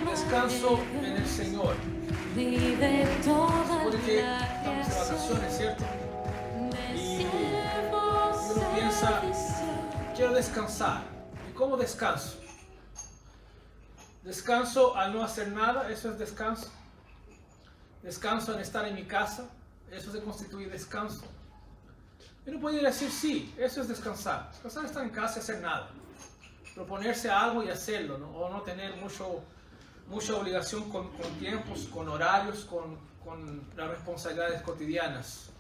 Descanso en el Señor. Porque estamos de vacaciones, ¿cierto? Y uno piensa, quiero descansar. ¿Y cómo descanso? Descanso al no hacer nada, eso es descanso. Descanso en estar en mi casa, eso se constituye descanso. Y uno puede decir, sí, eso es descansar. Descansar es estar en casa y hacer nada. Proponerse algo y hacerlo, ¿no? O no tener mucha obligación con tiempos, con horarios, con las responsabilidades cotidianas.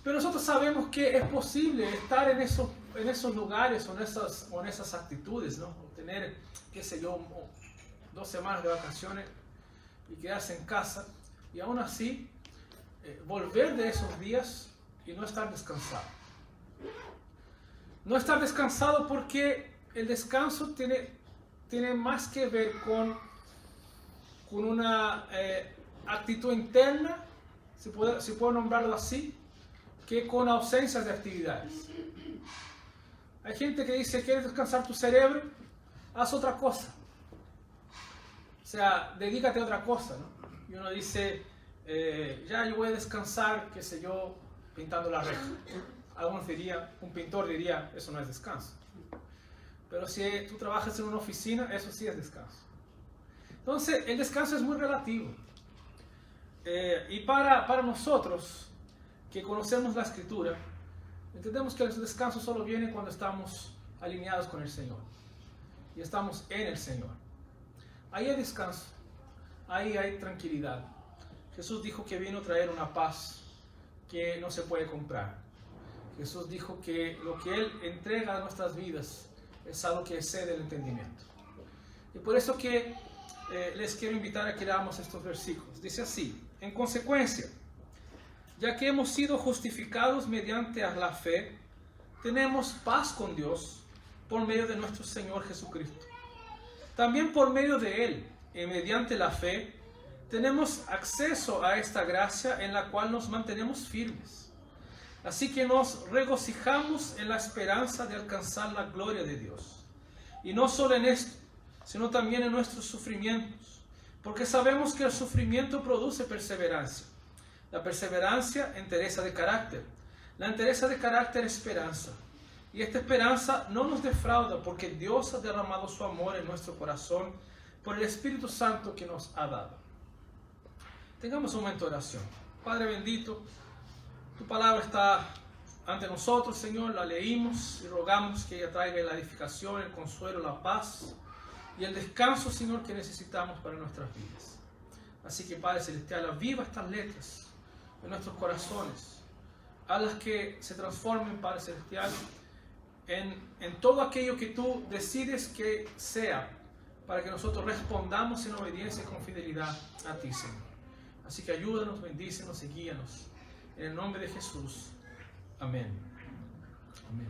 Pero nosotros sabemos que es posible estar en esos lugares o en esas actitudes, ¿no? O tener, qué sé yo, 2 semanas de vacaciones y quedarse en casa y aún así volver de esos días y no estar descansado. No estar descansado porque el descanso tiene más que ver con una actitud interna, si puedo nombrarlo así, que con ausencias de actividades. Hay gente que dice, ¿quieres descansar tu cerebro? Haz otra cosa. O sea, dedícate a otra cosa, ¿no? Y uno dice, ya yo voy a descansar, qué sé yo, pintando la reja. Algunos dirían, un pintor diría, eso no es descanso. Pero si tú trabajas en una oficina, eso sí es descanso. Entonces, el descanso es muy relativo. Y para nosotros, que conocemos la Escritura, entendemos que el descanso solo viene cuando estamos alineados con el Señor. Y estamos en el Señor. Ahí hay descanso. Ahí hay tranquilidad. Jesús dijo que vino a traer una paz que no se puede comprar. Jesús dijo que lo que Él entrega a nuestras vidas es algo que excede el entendimiento. Y por eso que les quiero invitar a que leamos estos versículos. Dice así: en consecuencia, ya que hemos sido justificados mediante la fe, tenemos paz con Dios por medio de nuestro Señor Jesucristo. También por medio de Él, y mediante la fe, tenemos acceso a esta gracia en la cual nos mantenemos firmes. Así que nos regocijamos en la esperanza de alcanzar la gloria de Dios. Y no solo en esto, sino también en nuestros sufrimientos, porque sabemos que el sufrimiento produce perseverancia. La perseverancia, entereza de carácter. La entereza de carácter, esperanza. Y esta esperanza no nos defrauda, porque Dios ha derramado su amor en nuestro corazón por el Espíritu Santo que nos ha dado. Tengamos un momento de oración. Padre bendito, tu palabra está ante nosotros, Señor, la leímos y rogamos que ella traiga la edificación, el consuelo, la paz y el descanso, Señor, que necesitamos para nuestras vidas. Así que, Padre Celestial, aviva estas letras en nuestros corazones, a las que se transformen, Padre Celestial, en todo aquello que tú decides que sea, para que nosotros respondamos en obediencia y con fidelidad a ti, Señor. Así que ayúdanos, bendícenos y guíanos. En el nombre de Jesús. Amén. Amén.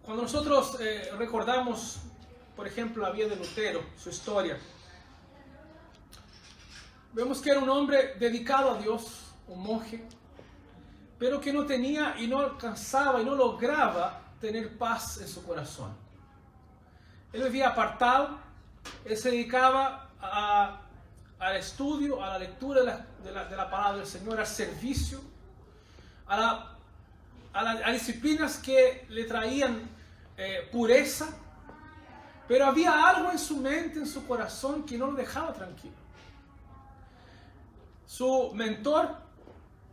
Cuando nosotros recordamos, por ejemplo, la vida de Lutero, su historia, vemos que era un hombre dedicado a Dios, un monje, pero que no tenía y no alcanzaba y no lograba tener paz en su corazón. Él vivía apartado, él se dedicaba al estudio, a la lectura de la palabra del Señor, al servicio, a disciplinas que le traían pureza, pero había algo en su mente, en su corazón, que no lo dejaba tranquilo. Su mentor,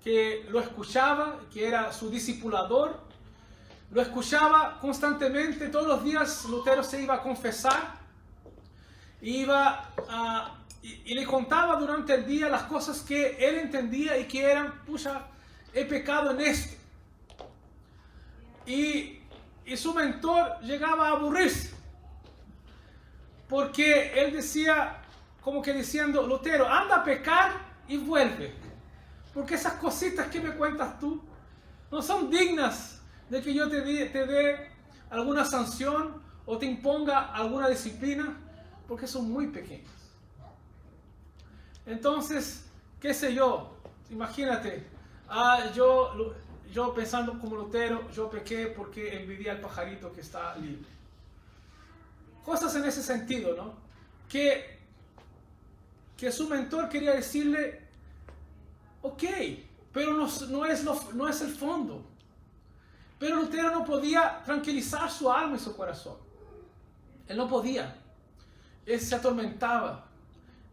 que lo escuchaba, que era su discipulador, lo escuchaba constantemente. Todos los días Lutero se iba a confesar, y le contaba durante el día las cosas que él entendía y que eran, pucha, he pecado en esto. Y su mentor llegaba a aburrirse, porque él decía, como que diciendo, Lutero, anda a pecar y vuelve, porque esas cositas que me cuentas tú no son dignas de que yo te dé alguna sanción o te imponga alguna disciplina, porque son muy pequeñas. Entonces, qué sé yo, imagínate, yo pensando como Lutero, yo pequé porque envidié al pajarito que está libre. cosas en ese sentido, ¿no? Que su mentor quería decirle, ok, pero no es el fondo. Pero Lutero no podía tranquilizar su alma y su corazón. Él no podía. Él se atormentaba.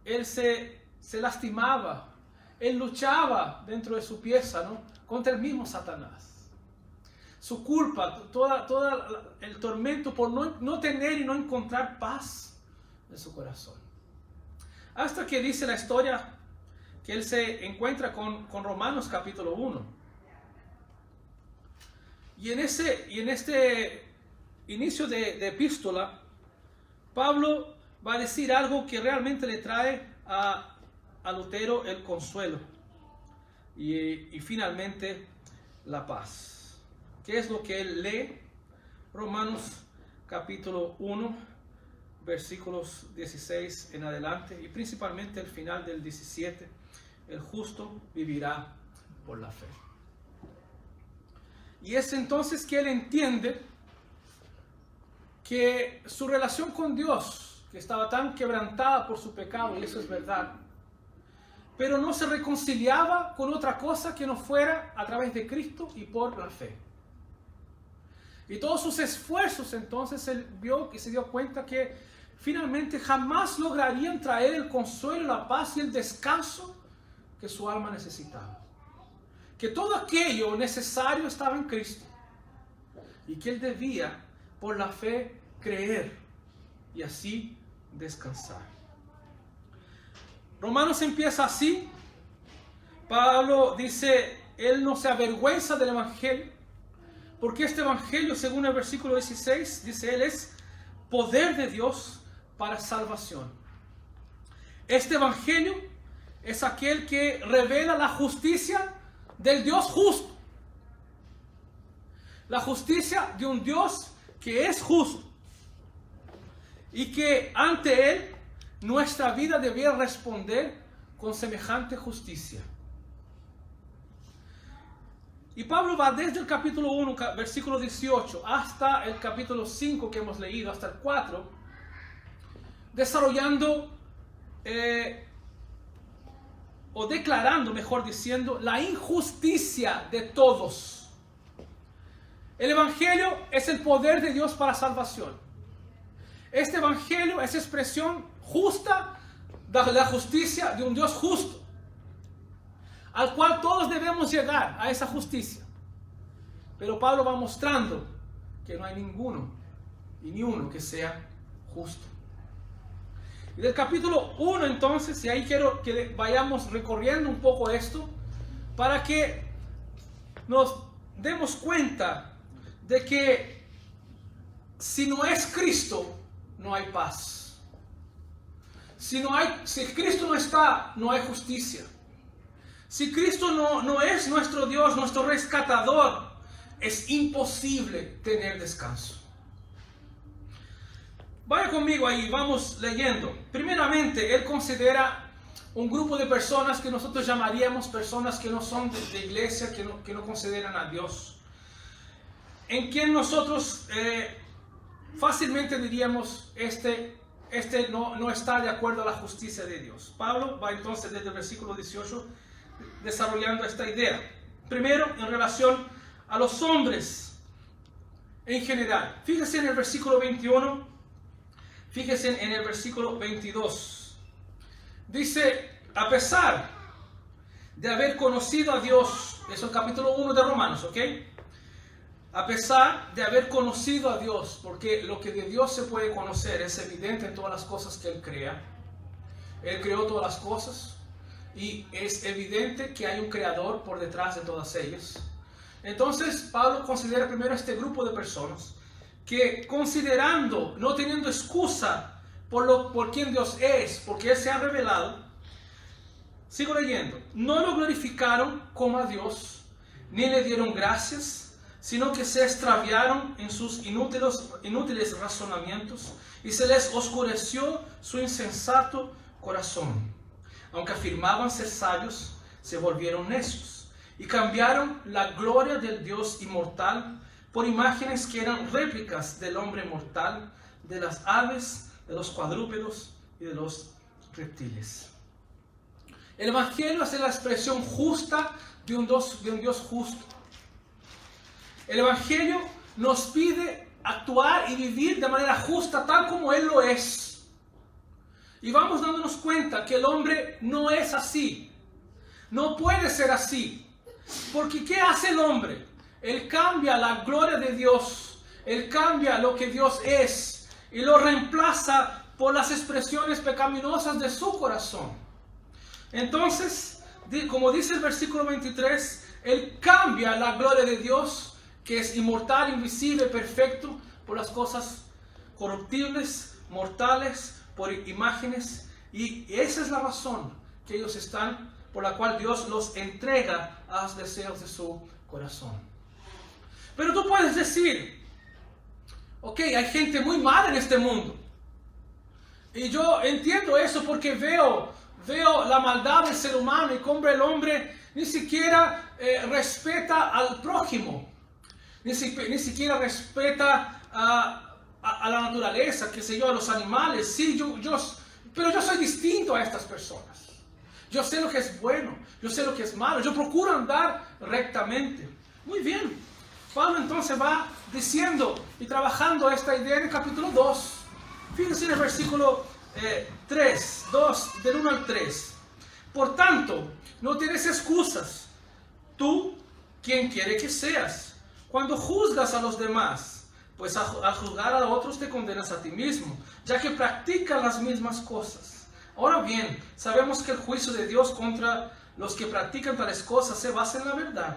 Él se lastimaba. Él luchaba dentro de su pieza, ¿no? Contra el mismo Satanás. Su culpa, todo el tormento por no tener y no encontrar paz en su corazón. Hasta que dice la historia que él se encuentra con Romanos capítulo 1. Y en este inicio de epístola, Pablo va a decir algo que realmente le trae a Lutero el consuelo y finalmente la paz. ¿Qué es lo que él lee? Romanos capítulo 1, versículos 16 en adelante y principalmente el final del 17. El justo vivirá por la fe. Y es entonces que él entiende que su relación con Dios, que estaba tan quebrantada por su pecado, y eso es verdad, pero no se reconciliaba con otra cosa que no fuera a través de Cristo y por la fe. Y todos sus esfuerzos, entonces él vio y se dio cuenta que finalmente jamás lograrían traer el consuelo, la paz y el descanso que su alma necesitaba. Que todo aquello necesario estaba en Cristo y que él debía por la fe creer y así descansar. Romanos empieza así. Pablo dice, él no se avergüenza del evangelio, porque este evangelio, según el versículo 16, dice él, es poder de Dios para salvación. Este evangelio es aquel que revela la justicia del Dios justo. La justicia de un Dios que es justo y que ante él nuestra vida debía responder con semejante justicia. Y Pablo va desde el capítulo 1, versículo 18, hasta el capítulo 5 que hemos leído, hasta el 4, desarrollando o declarando, mejor diciendo, la injusticia de todos. El evangelio es el poder de Dios para salvación. Este evangelio es expresión justa de la justicia de un Dios justo, al cual todos debemos llegar a esa justicia. Pero Pablo va mostrando que no hay ninguno y ni uno que sea justo. Y del capítulo 1 entonces, y ahí quiero que vayamos recorriendo un poco esto, para que nos demos cuenta de que si no es Cristo, no hay paz. Si Cristo no está, no hay justicia. Si Cristo no es nuestro Dios, nuestro rescatador, es imposible tener descanso. Vaya conmigo ahí, vamos leyendo. Primeramente, él considera un grupo de personas que nosotros llamaríamos personas que no son de iglesia, que no consideran a Dios. En quien nosotros fácilmente diríamos, este no está de acuerdo a la justicia de Dios. Pablo va entonces desde el versículo 18 desarrollando esta idea. Primero, en relación a los hombres en general. Fíjese en el versículo 21, fíjese en el versículo 22. Dice, a pesar de haber conocido a Dios, eso es el capítulo 1 de Romanos, ¿ok? A pesar de haber conocido a Dios, porque lo que de Dios se puede conocer es evidente en todas las cosas que Él crea. Él creó todas las cosas y es evidente que hay un creador por detrás de todas ellas. Entonces Pablo considera primero este grupo de personas que, considerando, no teniendo excusa por quien Dios es, porque Él se ha revelado, sigo leyendo, no lo glorificaron como a Dios, ni le dieron gracias, sino que se extraviaron en sus inútiles razonamientos y se les oscureció su insensato corazón. Aunque afirmaban ser sabios, se volvieron necios y cambiaron la gloria del Dios inmortal por imágenes que eran réplicas del hombre mortal, de las aves, de los cuadrúpedos y de los reptiles. El Evangelio es la expresión justa de un Dios justo. El Evangelio nos pide actuar y vivir de manera justa tal como Él lo es. Y vamos dándonos cuenta que el hombre no es así. No puede ser así. Porque ¿qué hace el hombre? Él cambia la gloria de Dios. Él cambia lo que Dios es. Y lo reemplaza por las expresiones pecaminosas de su corazón. Entonces, como dice el versículo 23, Él cambia la gloria de Dios, que es inmortal, invisible, perfecto, por las cosas corruptibles, mortales, por imágenes. Y esa es la razón que ellos están, por la cual Dios los entrega a los deseos de su corazón. Pero tú puedes decir, ok, hay gente muy mala en este mundo. Y yo entiendo eso porque veo la maldad del ser humano y cómo el hombre ni siquiera respeta al prójimo. Ni siquiera respeta a la naturaleza, qué sé yo, a los animales. Sí, pero yo soy distinto a estas personas. Yo sé lo que es bueno, yo sé lo que es malo, yo procuro andar rectamente. Muy bien. Pablo entonces va diciendo y trabajando esta idea en el capítulo 2. Fíjense en el versículo 2, del 1 al 3. Por tanto, no tienes excusas, tú, quien quiere que seas, cuando juzgas a los demás, pues al juzgar a otros te condenas a ti mismo, ya que practicas las mismas cosas. Ahora bien, sabemos que el juicio de Dios contra los que practican tales cosas se basa en la verdad.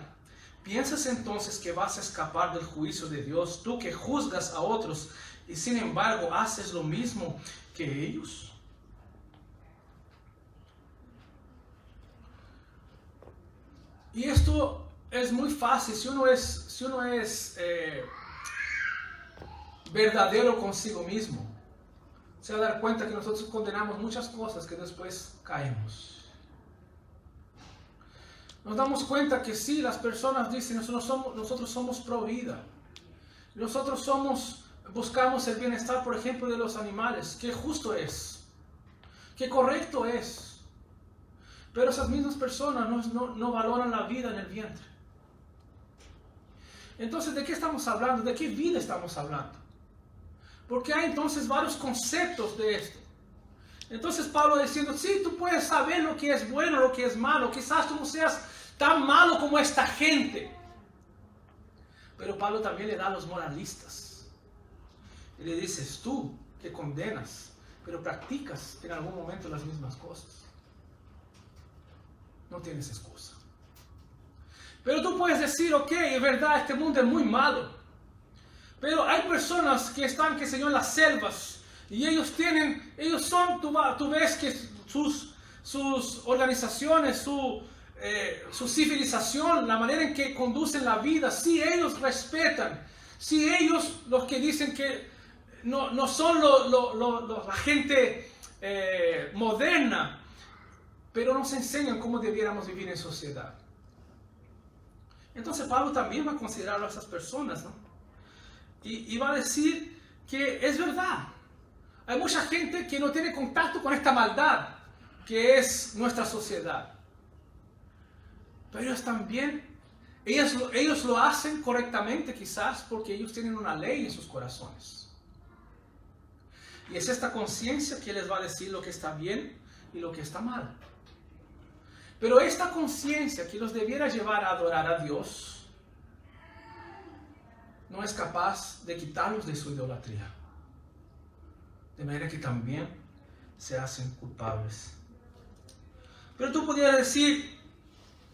¿Piensas entonces que vas a escapar del juicio de Dios, tú que juzgas a otros y sin embargo haces lo mismo que ellos? Y esto es muy fácil si uno es verdadero consigo mismo. Se va a dar cuenta que nosotros condenamos muchas cosas que después caemos. Nos damos cuenta que sí, las personas dicen, nosotros somos pro vida. Nosotros buscamos el bienestar, por ejemplo, de los animales. Qué justo es. Qué correcto es. Pero esas mismas personas no valoran la vida en el vientre. Entonces, ¿de qué estamos hablando? ¿De qué vida estamos hablando? Porque hay entonces varios conceptos de esto. Entonces Pablo diciendo, sí, tú puedes saber lo que es bueno, lo que es malo. Quizás tú no seas tan malo como esta gente. Pero Pablo también le da a los moralistas. Y le dices, tú que condenas, pero practicas en algún momento las mismas cosas. No tienes excusa. Pero tú puedes decir, ok, es verdad, este mundo es muy malo. Pero hay personas que están, qué sé yo, en las selvas. Y tú ves que sus organizaciones, su civilización, la manera en que conducen la vida, sí, ellos respetan. Sí, ellos, los que dicen que no son la gente moderna, pero nos enseñan cómo debiéramos vivir en sociedad. Entonces Pablo también va a considerar a esas personas, ¿no? Y va a decir que es verdad. Hay mucha gente que no tiene contacto con esta maldad que es nuestra sociedad. Pero ellos también, ellos lo hacen correctamente quizás porque ellos tienen una ley en sus corazones. Y es esta conciencia que les va a decir lo que está bien y lo que está mal. Pero esta conciencia que los debiera llevar a adorar a Dios no es capaz de quitarlos de su idolatría. De manera que también se hacen culpables. Pero tú pudieras decir,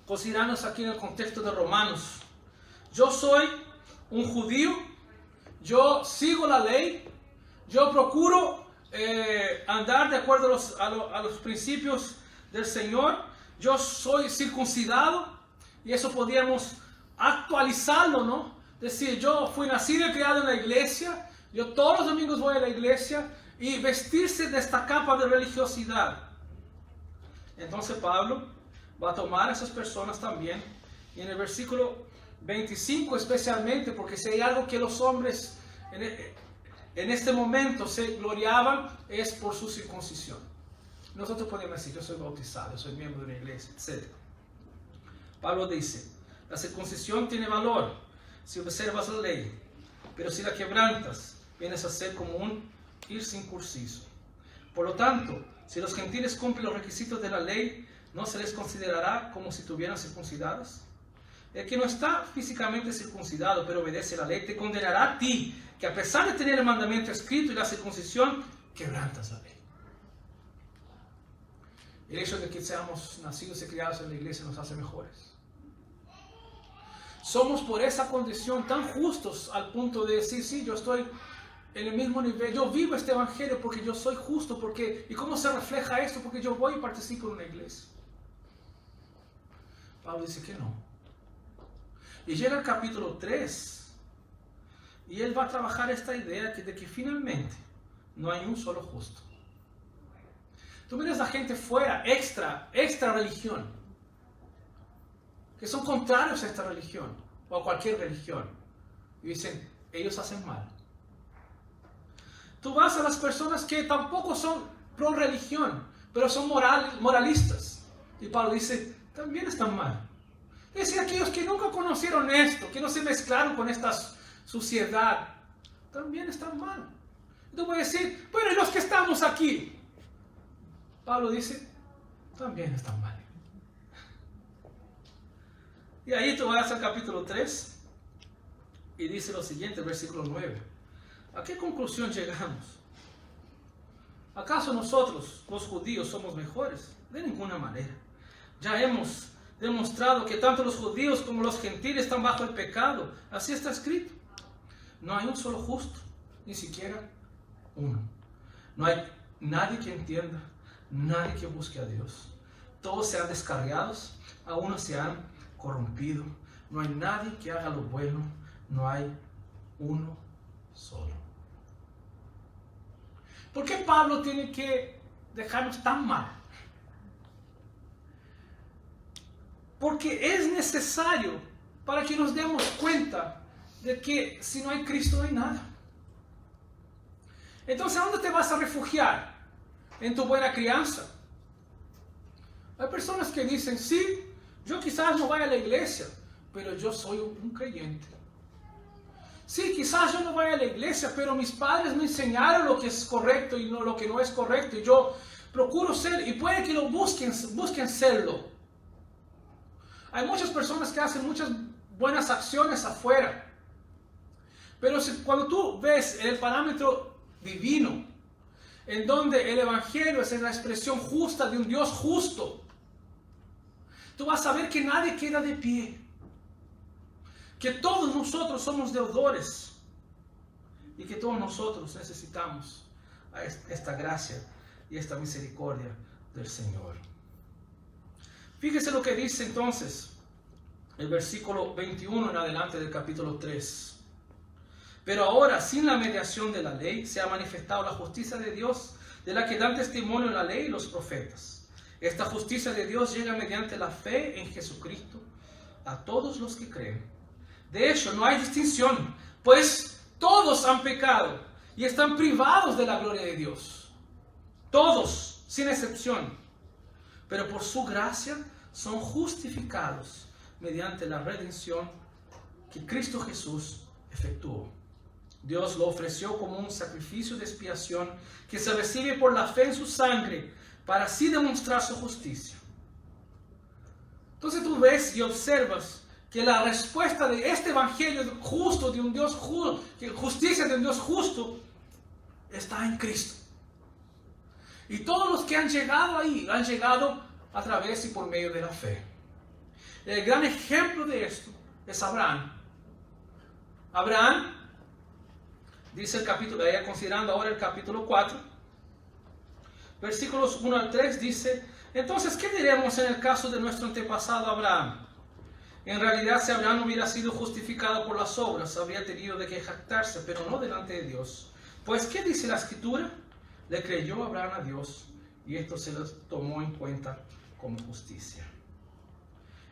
considerándonos aquí en el contexto de Romanos, yo soy un judío, yo sigo la ley, yo procuro andar de acuerdo a los principios del Señor, yo soy circuncidado, y eso podríamos actualizarlo, ¿no? Decir, yo fui nacido y criado en la iglesia, yo todos los domingos voy a la iglesia, y vestirse de esta capa de religiosidad. Entonces Pablo va a tomar a esas personas también, y en el versículo 25 especialmente, porque si hay algo que los hombres en este momento se gloriaban es por su circuncisión. Nosotros podemos decir, yo soy bautizado, yo soy miembro de una iglesia, etc. Pablo dice, la circuncisión tiene valor si observas la ley, pero si la quebrantas, vienes a ser como un incircunciso. Por lo tanto, si los gentiles cumplen los requisitos de la ley, ¿no se les considerará como si tuvieran circuncidados? El que no está físicamente circuncidado, pero obedece la ley, te condenará a ti, que a pesar de tener el mandamiento escrito y la circuncisión, quebrantas la ley. El hecho de que seamos nacidos y criados en la iglesia nos hace mejores. Somos por esa condición tan justos al punto de decir, sí, yo estoy en el mismo nivel, yo vivo este evangelio porque yo soy justo, porque, ¿y cómo se refleja esto? Porque yo voy y participo en una iglesia. Pablo dice que no. Y llega el capítulo 3 y él va a trabajar esta idea de que finalmente no hay un solo justo. Tú miras a gente fuera, extra religión, que son contrarios a esta religión o a cualquier religión, y dicen, ellos hacen mal. Tú vas a las personas que tampoco son pro religión, pero son moralistas, y Pablo dice, también están mal. Es decir, aquellos que nunca conocieron esto, que no se mezclaron con esta suciedad, también están mal. Tú voy a decir, bueno, y los que estamos aquí, Pablo dice, también están mal. Y ahí tú vas al capítulo 3 y dice lo siguiente, versículo 9. ¿A qué conclusión llegamos? ¿Acaso nosotros, los judíos, somos mejores? De ninguna manera. Ya hemos demostrado que tanto los judíos como los gentiles están bajo el pecado. Así está escrito. No hay un solo justo, ni siquiera uno. No hay nadie que entienda, nadie que busque a Dios. Todos se han descarriado, a unos se han corrompido. No hay nadie que haga lo bueno, no hay uno solo. ¿Por qué Pablo tiene que dejarnos tan mal? Porque es necesario para que nos demos cuenta de que si no hay Cristo no hay nada. Entonces, ¿a dónde te vas a refugiar? ¿En tu buena crianza? Hay personas que dicen, sí, yo quizás no vaya a la iglesia, pero yo soy un creyente. Sí, quizás yo no vaya a la iglesia, pero mis padres me enseñaron lo que es correcto y no lo que no es correcto, y yo procuro ser, y puede que lo busquen serlo. Hay muchas personas que hacen muchas buenas acciones afuera, pero cuando tú ves el parámetro divino, en donde el evangelio es la expresión justa de un Dios justo, tú vas a ver que nadie queda de pie, que todos nosotros somos deudores y que todos nosotros necesitamos esta gracia y esta misericordia del Señor. Fíjese lo que dice entonces el versículo 21 en adelante del capítulo 3. Pero ahora, sin la mediación de la ley, se ha manifestado la justicia de Dios, de la que dan testimonio la ley y los profetas. Esta justicia de Dios llega mediante la fe en Jesucristo a todos los que creen. De hecho, no hay distinción, pues todos han pecado y están privados de la gloria de Dios. Todos, sin excepción. Pero por su gracia son justificados mediante la redención que Cristo Jesús efectuó. Dios lo ofreció como un sacrificio de expiación que se recibe por la fe en su sangre para así demostrar su justicia. Entonces tú ves y observas que la respuesta de este evangelio justo de un Dios justo, justicia de un Dios justo, está en Cristo. Y todos los que han llegado ahí, han llegado a través y por medio de la fe. El gran ejemplo de esto es Abraham. Abraham, dice el capítulo, considerando ahora el capítulo 4, versículos 1 al 3, dice, entonces, ¿qué diremos en el caso de nuestro antepasado Abraham? En realidad, si Abraham hubiera sido justificado por las obras, habría tenido de qué jactarse, pero no delante de Dios. Pues, ¿qué dice la Escritura? Le creyó Abraham a Dios, y esto se lo tomó en cuenta como justicia.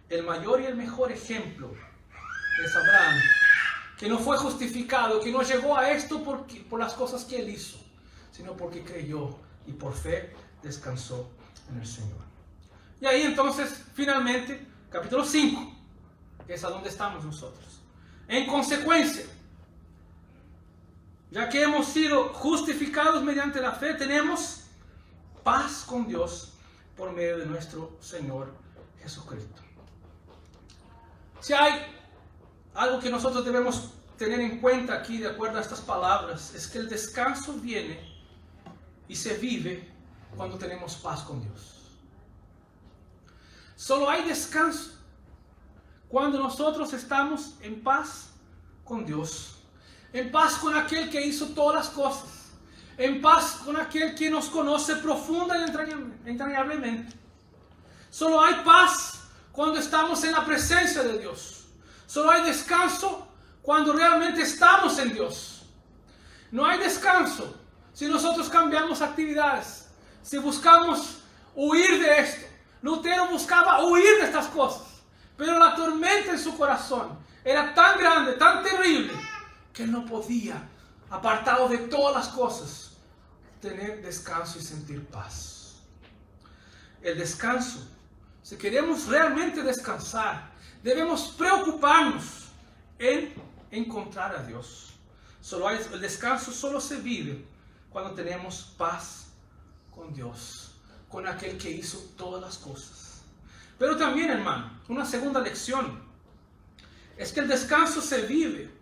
El mayor y el mejor ejemplo es Abraham, que no fue justificado, que no llegó a esto por las cosas que él hizo, sino porque creyó y por fe descansó en el Señor. Y ahí entonces, finalmente, capítulo 5, que es a donde estamos nosotros. En consecuencia, ya que hemos sido justificados mediante la fe, tenemos paz con Dios por medio de nuestro Señor Jesucristo. Si hay algo que nosotros debemos tener en cuenta aquí, de acuerdo a estas palabras, es que el descanso viene y se vive cuando tenemos paz con Dios. Solo hay descanso cuando nosotros estamos en paz con Dios, en paz con aquel que hizo todas las cosas, en paz con aquel que nos conoce profunda y entrañablemente. Solo hay paz cuando estamos en la presencia de Dios. Solo hay descanso cuando realmente estamos en Dios. No hay descanso si nosotros cambiamos actividades, si buscamos huir de esto. Lutero buscaba huir de estas cosas, pero la tormenta en su corazón era tan grande, tan terrible, que él no podía, apartado de todas las cosas, tener descanso y sentir paz. El descanso, si queremos realmente descansar, debemos preocuparnos en encontrar a Dios. El descanso solo se vive cuando tenemos paz con Dios, con aquel que hizo todas las cosas. Pero también, hermano, una segunda lección es que el descanso se vive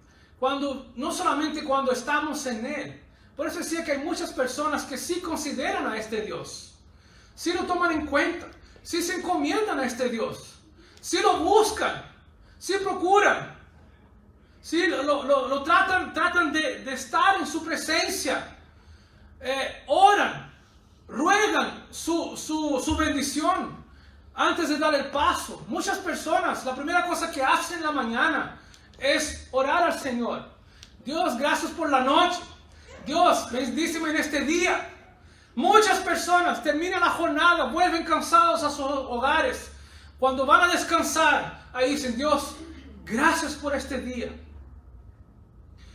no solamente cuando estamos en Él. Por eso decía que hay muchas personas que sí consideran a este Dios, sí lo toman en cuenta, sí se encomiendan a este Dios, sí lo buscan, sí procuran, sí lo tratan de estar en su presencia, oran, ruegan su bendición antes de dar el paso. Muchas personas, la primera cosa que hacen en la mañana es orar al Señor. Dios, gracias por la noche. Dios, bendíceme en este día. Muchas personas terminan la jornada, vuelven cansados a sus hogares. Cuando van a descansar, ahí dicen: Dios, gracias por este día.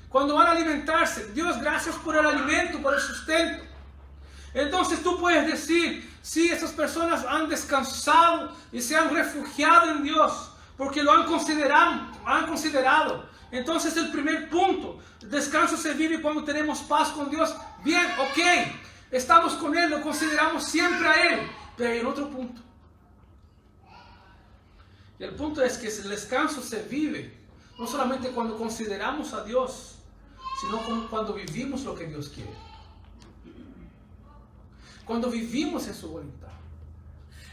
Cuando van a alimentarse, Dios, gracias por el alimento, por el sustento. Entonces tú puedes decir: sí, esas personas han descansado y se han refugiado en Dios porque lo han considerado. Entonces el primer punto, el descanso se vive cuando tenemos paz con Dios. Bien, ok, estamos con Él, lo consideramos siempre a Él. Pero hay otro punto. Y el punto es que el descanso se vive no solamente cuando consideramos a Dios, sino cuando vivimos lo que Dios quiere. Cuando vivimos en su voluntad.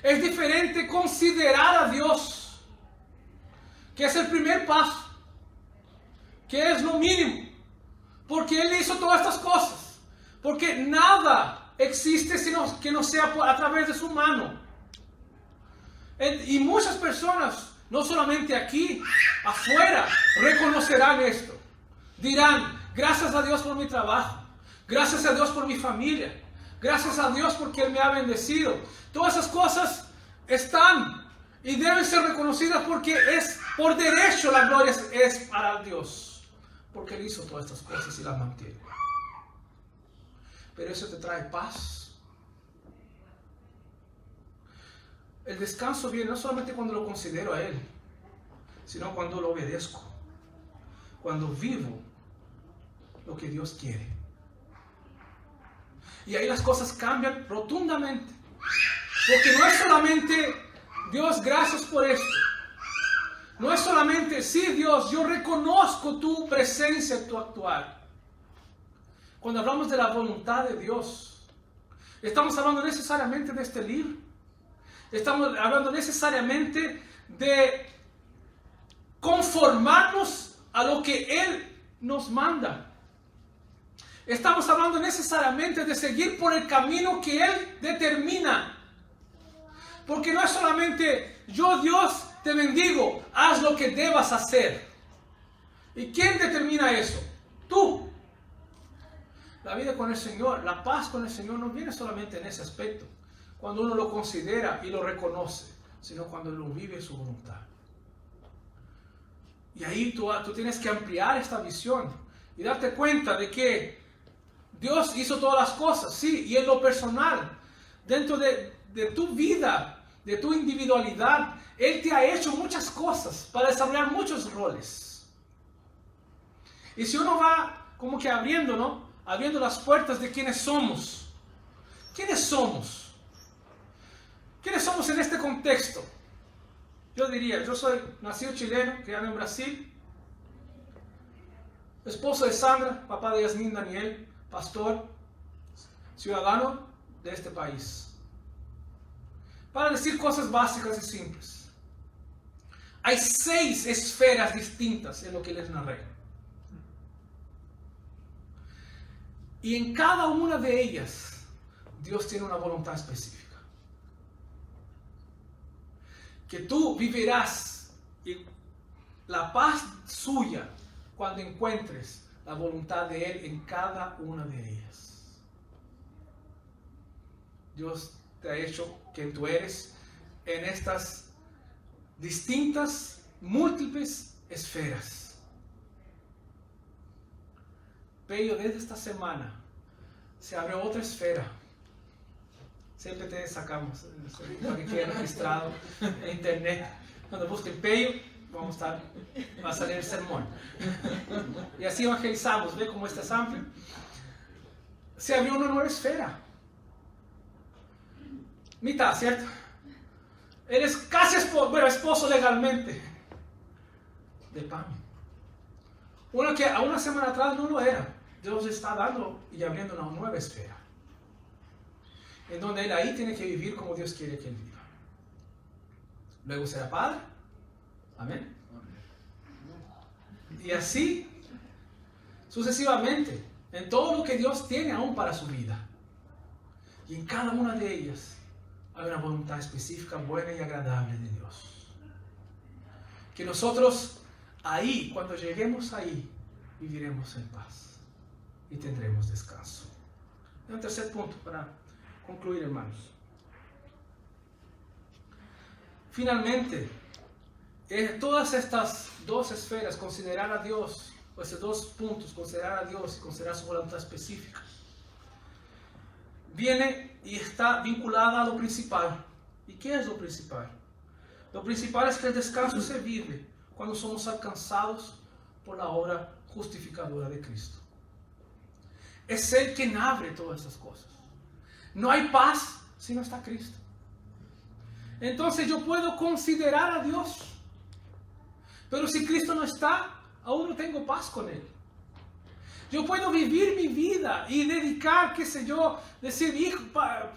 Es diferente considerar a Dios, que es el primer paso, que es lo mínimo, porque Él hizo todas estas cosas, porque nada existe sino que no sea a través de su mano. Y muchas personas, no solamente aquí, afuera, reconocerán esto. Dirán: gracias a Dios por mi trabajo, gracias a Dios por mi familia, gracias a Dios porque Él me ha bendecido. Todas esas cosas están y deben ser reconocidas porque es por derecho. La gloria es para Dios, porque Él hizo todas estas cosas y las mantiene. Pero eso te trae paz. El descanso viene no solamente cuando lo considero a Él, sino cuando lo obedezco, cuando vivo lo que Dios quiere. Y ahí las cosas cambian rotundamente. Porque no es solamente: Dios, gracias por esto. No es solamente: sí, Dios, yo reconozco tu presencia, tu actuar. Cuando hablamos de la voluntad de Dios, estamos hablando necesariamente de este libro. Estamos hablando necesariamente de conformarnos a lo que Él nos manda. Estamos hablando necesariamente de seguir por el camino que Él determina. Porque no es solamente: yo, Dios, te bendigo, haz lo que debas hacer. ¿Y quién determina eso? Tú. La vida con el Señor, la paz con el Señor no viene solamente en ese aspecto, cuando uno lo considera y lo reconoce, sino cuando lo vive su voluntad. Y Y ahí tú tienes que ampliar esta visión y darte cuenta de que Dios hizo todas las cosas, sí, y en lo personal, dentro de tu vida, de tu individualidad, Él te ha hecho muchas cosas para desarrollar muchos roles. Y si uno va como que abriendo, ¿no? Abriendo las puertas de quiénes somos. ¿Quiénes somos? ¿Quiénes somos en este contexto? Yo diría, yo soy nacido chileno, criado en Brasil, esposo de Sandra, papá de Yasmín Daniel, pastor, ciudadano de este país. Para decir cosas básicas y simples. Hay 6 esferas distintas en lo que les narré. Y en cada una de ellas, Dios tiene una voluntad específica. Que tú vivirás la paz suya cuando encuentres la voluntad de Él en cada una de ellas. Dios te ha hecho quien tú eres en estas distintas, múltiples esferas. Pero desde esta semana se abre otra esfera. Siempre te sacamos, para que quede registrado en internet. Cuando busquen Pello, va a salir el sermón. Y así evangelizamos, ¿ve cómo este es amplio? Se abrió una nueva esfera. Mitad, ¿cierto? Eres casi esposo legalmente de Pami. Uno que a una semana atrás no lo era. Dios está dando y abriendo una nueva esfera. En donde Él ahí tiene que vivir como Dios quiere que Él viva. Luego será padre. Amén. Y así sucesivamente. En todo lo que Dios tiene aún para su vida. Y en cada una de ellas hay una voluntad específica, buena y agradable de Dios. Que nosotros ahí, cuando lleguemos ahí, viviremos en paz y tendremos descanso. Un tercer punto para concluir, hermanos. Finalmente, todas estas 2 esferas, considerar a Dios, o estos 2 puntos, considerar a Dios y considerar su voluntad específica, viene y está vinculada a lo principal. ¿Y qué es lo principal? Lo principal es que el descanso se vive cuando somos alcanzados por la obra justificadora de Cristo. Es Él quien abre todas esas cosas. No hay paz si no está Cristo. Entonces yo puedo considerar a Dios, pero si Cristo no está, aún no tengo paz con Él. Yo puedo vivir mi vida y dedicar, qué sé yo, decir, hijo,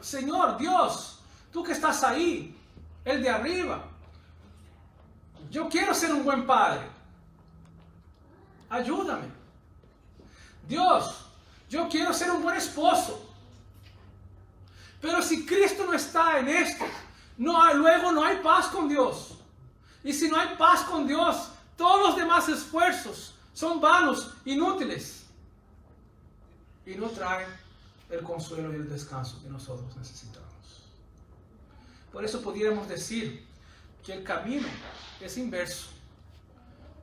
Señor, Dios, tú que estás ahí, el de arriba, yo quiero ser un buen padre. Ayúdame. Dios, yo quiero ser un buen esposo. Pero si Cristo no está en esto, luego no hay paz con Dios. Y si no hay paz con Dios, todos los demás esfuerzos son vanos, inútiles. Y no traen el consuelo y el descanso que nosotros necesitamos. Por eso pudiéramos decir que el camino es inverso.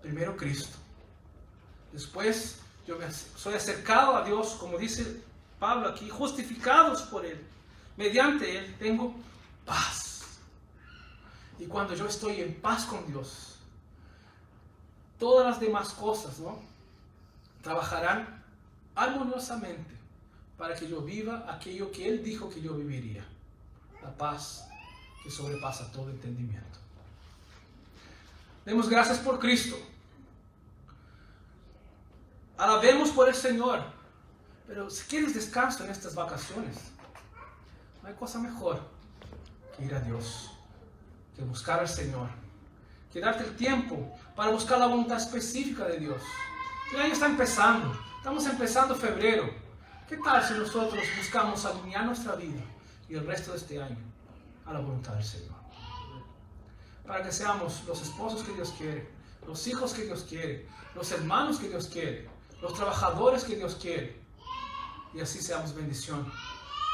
Primero Cristo. Después yo soy acercado a Dios, como dice Pablo aquí, justificados por Él. Mediante Él tengo paz. Y cuando yo estoy en paz con Dios, todas las demás cosas, ¿no?, trabajarán armoniosamente para que yo viva aquello que Él dijo que yo viviría. La paz que sobrepasa todo entendimiento. Demos gracias por Cristo. Alabemos por el Señor. Pero si quieres descanso en estas vacaciones, no hay cosa mejor que ir a Dios, que buscar al Señor, que darte el tiempo para buscar la voluntad específica de Dios. El año está empezando, estamos empezando febrero. ¿Qué tal si nosotros buscamos alinear nuestra vida y el resto de este año a la voluntad del Señor? Para que seamos los esposos que Dios quiere, los hijos que Dios quiere, los hermanos que Dios quiere, los trabajadores que Dios quiere, y así seamos bendición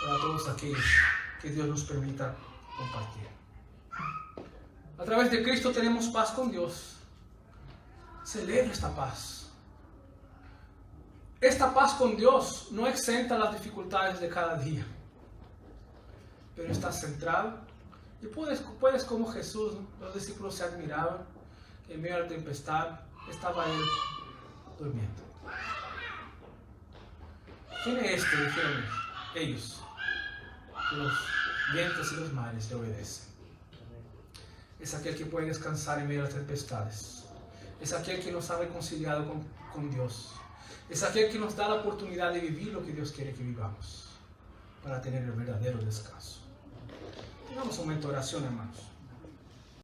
para todos aquellos que Dios nos permita compartir. A través de Cristo tenemos paz con Dios. Celebra esta paz. Esta paz con Dios no exenta las dificultades de cada día, pero está centrado. Y puedes como Jesús, ¿no? Los discípulos se admiraban, que en medio de la tempestad estaba él durmiendo. ¿Quién es este? Dijeron ellos. Los vientos y los mares le obedecen. Es aquel que puede descansar en medio de las tempestades. Es aquel que nos ha reconciliado con Dios. Es aquel que nos da la oportunidad de vivir lo que Dios quiere que vivamos, para tener el verdadero descanso. Tengamos un momento de oración, hermanos.